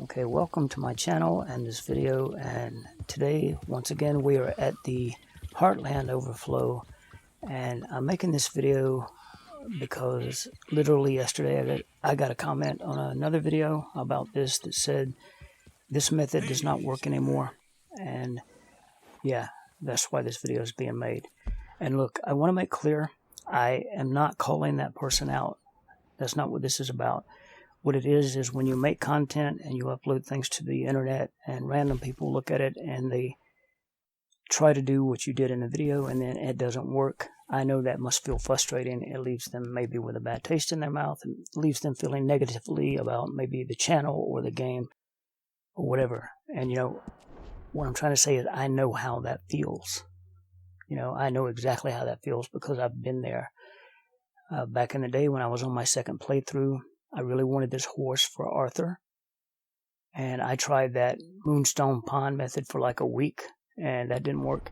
Okay, welcome to my channel and this video, and today once again we are at the Heartland Overflow, and I'm making this video because literally yesterday I got a comment on another video about this that said this method does not work anymore, and yeah, that's why this video is being made. And look, I want to make clear, I am not calling that person out. That's not what this is about. What it is when you make content and you upload things to the internet and random people look at it and they try to do what you did in the video and then it doesn't work. I know that must feel frustrating. It leaves them maybe with a bad taste in their mouth and leaves them feeling negatively about maybe the channel or the game or whatever. And you know, what I'm trying to say is I know how that feels. You know, I know exactly how that feels because I've been there. Back in the day when I was on my second playthrough, I really wanted this horse for Arthur, and I tried that Moonstone Pond method for like a week, and that didn't work.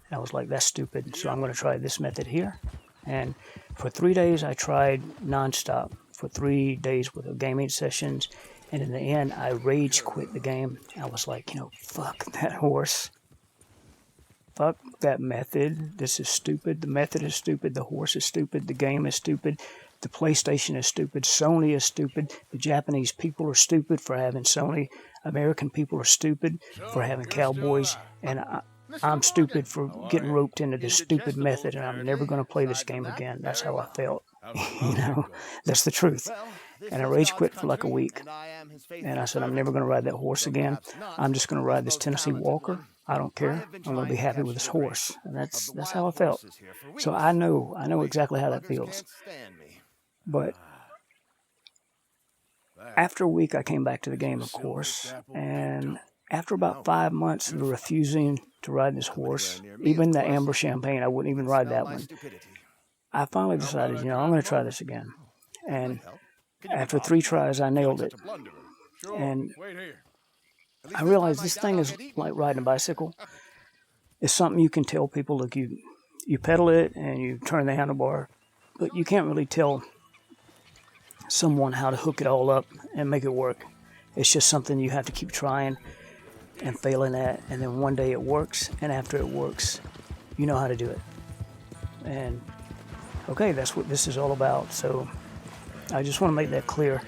And I was like, that's stupid, so I'm going to try this method here. And for 3 days, I tried nonstop for 3 days with gaming sessions, and in the end, I rage quit the game. I was like, you know, fuck that horse. Fuck that method. This is stupid. The method is stupid. The horse is stupid. The game is stupid. The PlayStation is stupid. Sony is stupid. The Japanese people are stupid for having Sony. American people are stupid for having cowboys. And I'm stupid for getting roped into this stupid method, and I'm never going to play this game again. That's how I felt. You know, that's the truth. And I rage quit for like a week. And I said, I'm never going to ride that horse again. I'm just going to ride this Tennessee Walker. I don't care. I'm going to be happy with this horse. And that's how I felt. So I know exactly how that feels. But after a week, I came back to the game, of course, and after about 5 months of refusing to ride this horse, even the Amber Champagne, I wouldn't even ride that one, I finally decided, you know, I'm going to try this again. And after 3 tries, I nailed it. And I realized this thing is like riding a bicycle. It's something you can tell people, look, you pedal it and you turn the handlebar, but you can't really tell someone how to hook it all up and make it work. It's just something you have to keep trying and failing at, and then one day it works, and after it works, you know how to do it. And okay, that's what this is all about. So I just want to make that clear.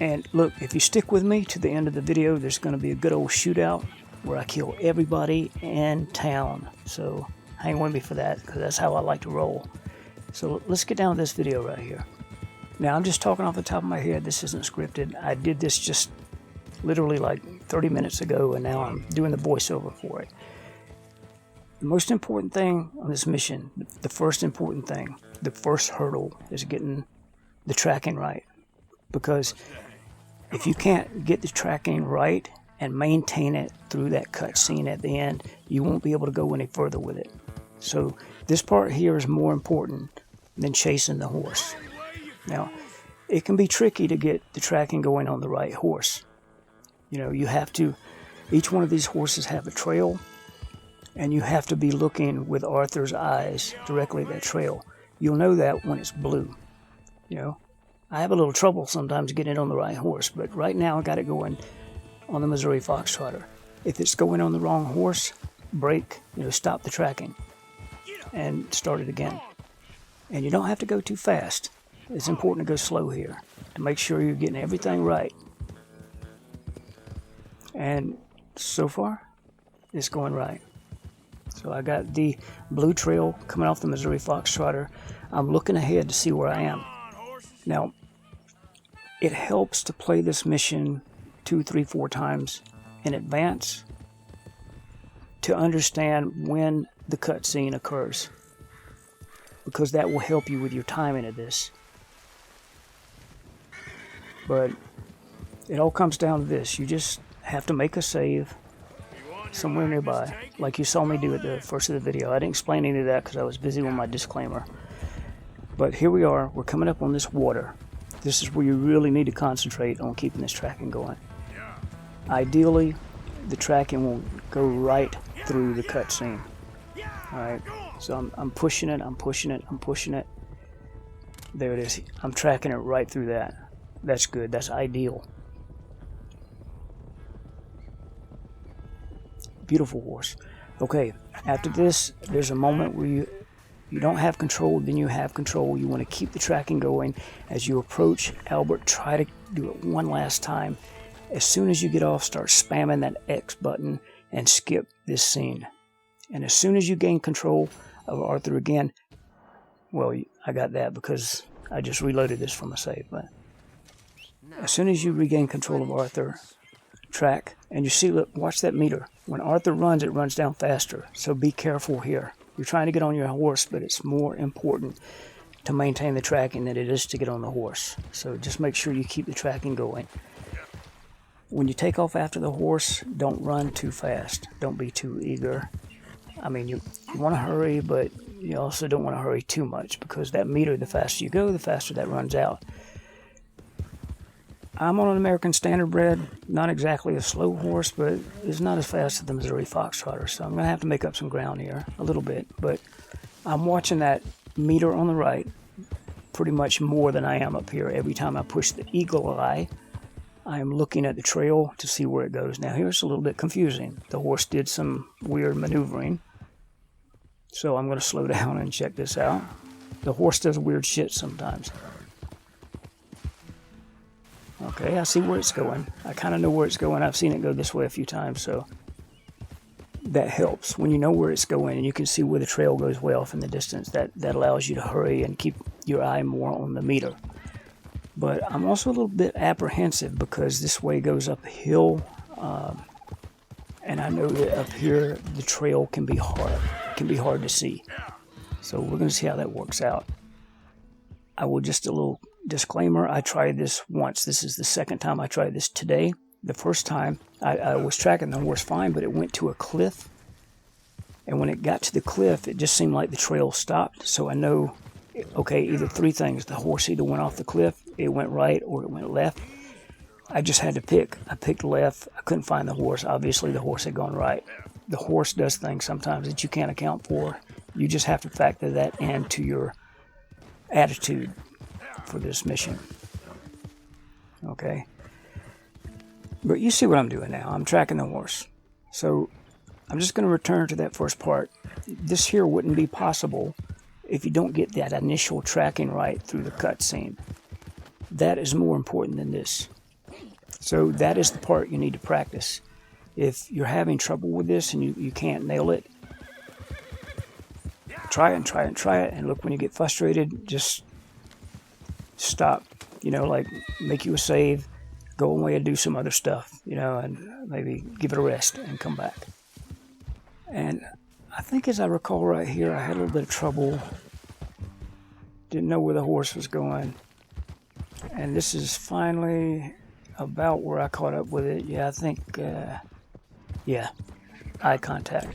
And look, if you stick with me to the end of the video, there's going to be a good old shootout where I kill everybody in town. So hang with me for that, because that's how I like to roll. So let's get down to this video right here. Now, I'm just talking off the top of my head. This isn't scripted. I did this just literally like 30 minutes ago, and now I'm doing the voiceover for it. The most important thing on this mission, the first important thing, the first hurdle is getting the tracking right. Because if you can't get the tracking right and maintain it through that cutscene at the end, you won't be able to go any further with it. So this part here is more important than chasing the horse. Now, it can be tricky to get the tracking going on the right horse. You know, you have to, each one of these horses have a trail, and you have to be looking with Arthur's eyes directly at that trail. You'll know that when it's blue. You know, I have a little trouble sometimes getting it on the right horse, but right now I got it going on the Missouri Fox Trotter. If it's going on the wrong horse, brake, you know, stop the tracking and start it again. And you don't have to go too fast. It's important to go slow here to make sure you're getting everything right. And so far, it's going right. So I got the blue trail coming off the Missouri Fox Trotter. I'm looking ahead to see where I am. Now, it helps to play this mission 2, 3, 4 times in advance to understand when the cutscene occurs, because that will help you with your timing of this. But it all comes down to this. You just have to make a save somewhere nearby, like you saw me do at the first of the video. I didn't explain any of that because I was busy with my disclaimer. But here we are. We're coming up on this water. This is where you really need to concentrate on keeping this tracking going. Ideally, the tracking will go right through the cutscene. Alright, so I'm pushing it, I'm pushing it, I'm pushing it. There it is. I'm tracking it right through that. That's good. That's ideal. Beautiful horse. Okay, after this, there's a moment where you don't have control, then you have control. You want to keep the tracking going. As you approach Albert, try to do it one last time. As soon as you get off, start spamming that X button and skip this scene. And as soon as you gain control of Arthur again, well, I got that because I just reloaded this from a save, but as soon as you regain control of Arthur, track, and you see, look, watch that meter. When Arthur runs, it runs down faster, so be careful here. You're trying to get on your horse, but it's more important to maintain the tracking than it is to get on the horse. So just make sure you keep the tracking going. When you take off after the horse, don't run too fast. Don't be too eager. I mean, you want to hurry, but you also don't want to hurry too much because that meter, the faster you go, the faster that runs out. I'm on an American Standard bred, not exactly a slow horse, but it's not as fast as the Missouri Fox Trotter, so I'm going to have to make up some ground here a little bit. But I'm watching that meter on the right pretty much more than I am up here. Every time I push the eagle eye, I'm looking at the trail to see where it goes. Now here's a little bit confusing. The horse did some weird maneuvering, so I'm going to slow down and check this out. The horse does weird shit sometimes. Okay, I see where it's going. I kind of know where it's going. I've seen it go this way a few times, so that helps. When you know where it's going and you can see where the trail goes way off in the distance, that allows you to hurry and keep your eye more on the meter. But I'm also a little bit apprehensive because this way goes uphill, and I know that up here the trail can be hard. It can be hard to see. So we're going to see how that works out. I will just a little disclaimer, I tried this once. This is the second time I tried this today. The first time, I was tracking the horse fine, but it went to a cliff. And when it got to the cliff, it just seemed like the trail stopped. So I know, okay, either three things. The horse either went off the cliff, it went right, or it went left. I just had to pick. I picked left. I couldn't find the horse. Obviously, the horse had gone right. The horse does things sometimes that you can't account for. You just have to factor that into your attitude for this mission. Okay, but you see what I'm doing now. I'm tracking the horse, so I'm just going to return to that first part. This here wouldn't be possible if you don't get that initial tracking right through the cutscene. That is more important than this. So that is the part you need to practice. If you're having trouble with this and you can't nail it, try it and try it and try it, and look, when you get frustrated, just stop, like make you a save, go away and do some other stuff, and maybe give it a rest and come back. And I think, as I recall right here, I had a little bit of trouble, didn't know where the horse was going, and this is finally about where I caught up with it. I think eye contact.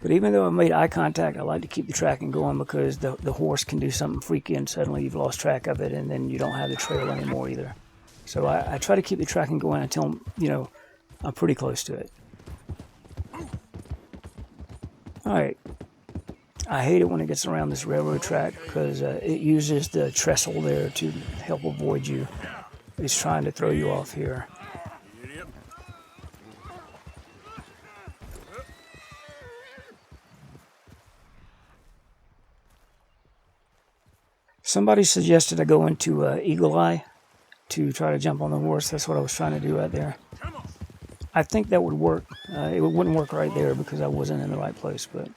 But even though I made eye contact, I like to keep the tracking going because the horse can do something freaky and suddenly you've lost track of it and then you don't have the trail anymore either. So I try to keep the tracking going until, I'm pretty close to it. Alright. I hate it when it gets around this railroad track because it uses the trestle there to help avoid you. It's trying to throw you off here. Somebody suggested I go into Eagle Eye to try to jump on the horse. That's what I was trying to do right there. I think that would work. It wouldn't work right there because I wasn't in the right place. But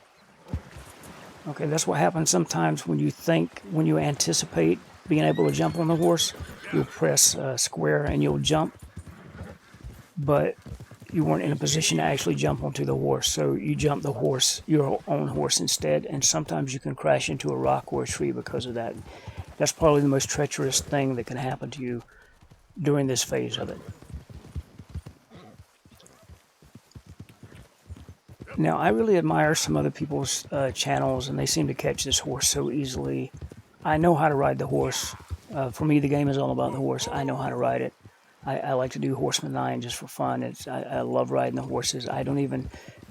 okay, that's what happens sometimes when you anticipate being able to jump on the horse. You'll press square and you'll jump, but you weren't in a position to actually jump onto the horse. So you jump the horse, your own horse instead, and sometimes you can crash into a rock or a tree because of that. That's probably the most treacherous thing that can happen to you during this phase of it. Now, I really admire some other people's channels, and they seem to catch this horse so easily. I know how to ride the horse. For me, the game is all about the horse. I know how to ride it. I like to do Horseman 9 just for fun. I love riding the horses. I don't even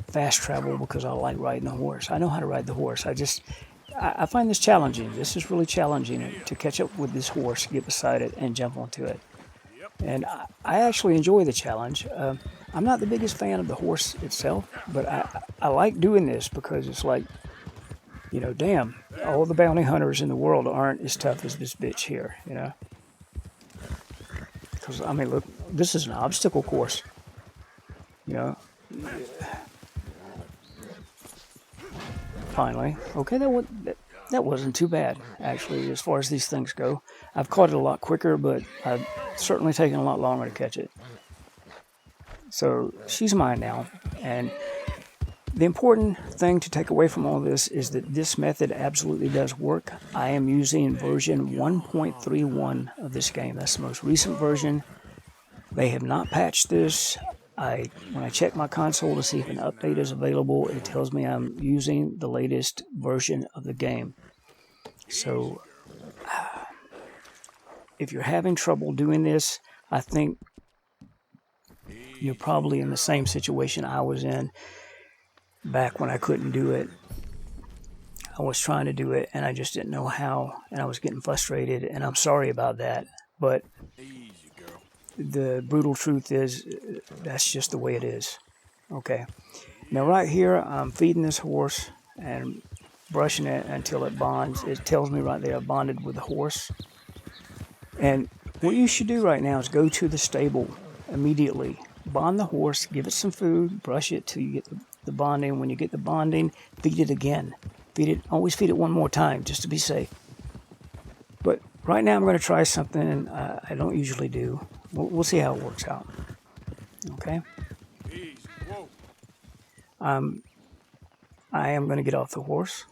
fast travel because I like riding the horse. I know how to ride the horse. I find this challenging. This is really challenging to catch up with this horse, get beside it, and jump onto it. And I actually enjoy the challenge. I'm not the biggest fan of the horse itself, but I like doing this because it's like, you know, damn, all the bounty hunters in the world aren't as tough as this bitch here, you know? Because, I mean, look, this is an obstacle course, you know? Finally. Okay, that wasn't too bad, actually, as far as these things go. I've caught it a lot quicker, but I've certainly taken a lot longer to catch it. So she's mine now, and the important thing to take away from all this is that this method absolutely does work. I am using version 1.31 of this game. That's the most recent version. They have not patched this. When I check my console to see if an update is available, it tells me I'm using the latest version of the game. So if you're having trouble doing this, I think you're probably in the same situation I was in back when I couldn't do it. I was trying to do it and I just didn't know how, and I was getting frustrated, and I'm sorry about that. But the brutal truth is that's just the way it is. Okay. Now right here, I'm feeding this horse and brushing it until it bonds. It tells me right there I bonded with the horse. And what you should do right now is go to the stable immediately. Bond the horse, give it some food, brush it till you get the bonding. When you get the bonding, feed it again. Always feed it one more time just to be safe. But right now I'm going to try something I don't usually do. We'll see how it works out. Okay? I am going to get off the horse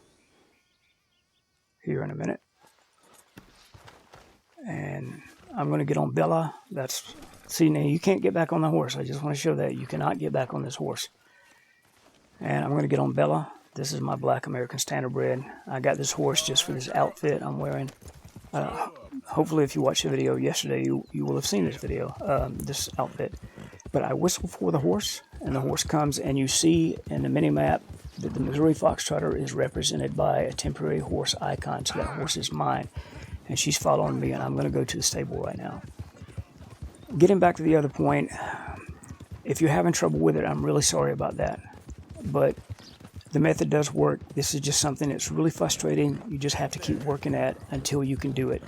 here in a minute. And I'm going to get on Bella. See, now you can't get back on the horse. I just want to show that. You cannot get back on this horse. And I'm going to get on Bella. This is my black American Standardbred. I got this horse just for this outfit I'm wearing. Hopefully, if you watched the video yesterday, you will have seen this video, this outfit. But I whistle for the horse, and the horse comes, and you see in the mini-map that the Missouri Fox Trotter is represented by a temporary horse icon, so that horse is mine. And she's following me, and I'm going to go to the stable right now. Getting back to the other point, if you're having trouble with it, I'm really sorry about that. But the method does work. This is just something that's really frustrating. You just have to keep working at until you can do it.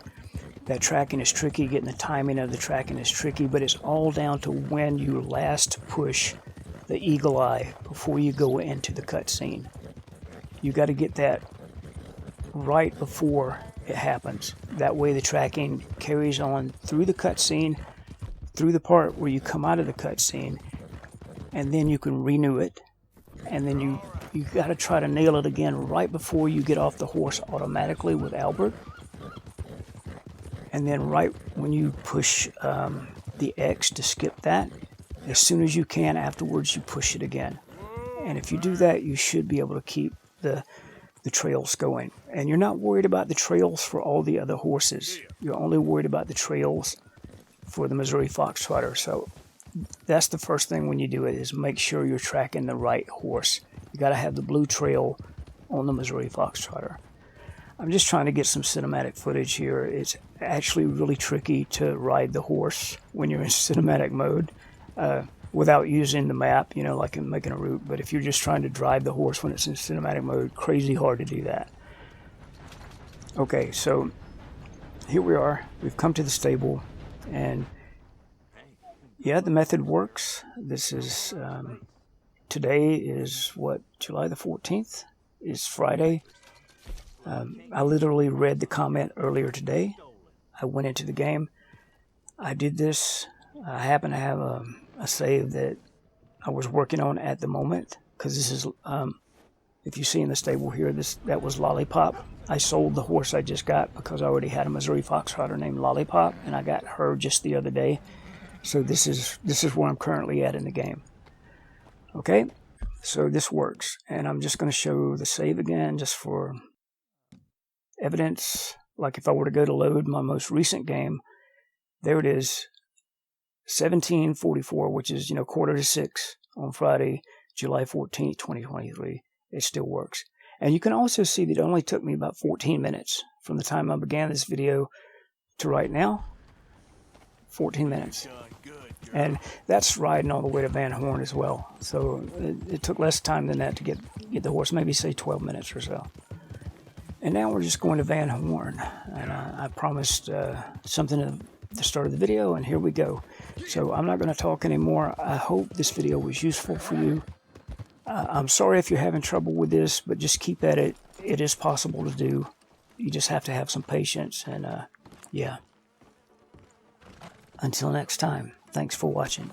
That tracking is tricky. Getting the timing of the tracking is tricky, but it's all down to when you last push the eagle eye before you go into the cutscene. You got to get that right before it happens. That way the tracking carries on through the cutscene, through the part where you come out of the cutscene, and then you can renew it. And then you got to try to nail it again right before you get off the horse automatically with Albert. And then right when you push the X to skip that, as soon as you can afterwards, you push it again. And if you do that, you should be able to keep the trails going. And you're not worried about the trails for all the other horses. You're only worried about the trails for the Missouri Fox Trotter. So that's the first thing when you do it, is make sure you're tracking the right horse. You got to have the blue trail on the Missouri Fox Trotter. I'm just trying to get some cinematic footage here. It's actually really tricky to ride the horse when you're in cinematic mode without using the map, you know, like in making a route. But if you're just trying to drive the horse when it's in cinematic mode, crazy hard to do that. Okay, so here we are. We've come to the stable, and yeah, the method works. This is, today is what, July the 14th? It's Friday. I literally read the comment earlier today. I went into the game. I did this. I happen to have a save that I was working on at the moment, because this is, if you see in the stable here, that was Lollipop. I sold the horse I just got because I already had a Missouri Fox Trotter named Lollipop, and I got her just the other day. So this is where I'm currently at in the game. Okay, so this works, and I'm just going to show the save again just for evidence. Like if I were to go to load my most recent game, there it is, 17:44, which is, you know, 5:45 on Friday, July 14th, 2023. It still works. And you can also see that it only took me about 14 minutes from the time I began this video to right now. 14 minutes. And that's riding all the way to Van Horn as well. So it took less time than that to get the horse, maybe say 12 minutes or so. And now we're just going to Van Horn. And I promised something at the start of the video, and here we go. So I'm not going to talk anymore. I hope this video was useful for you. I'm sorry if you're having trouble with this, but just keep at it. It is possible to do. You just have to have some patience. And yeah. Until next time, thanks for watching.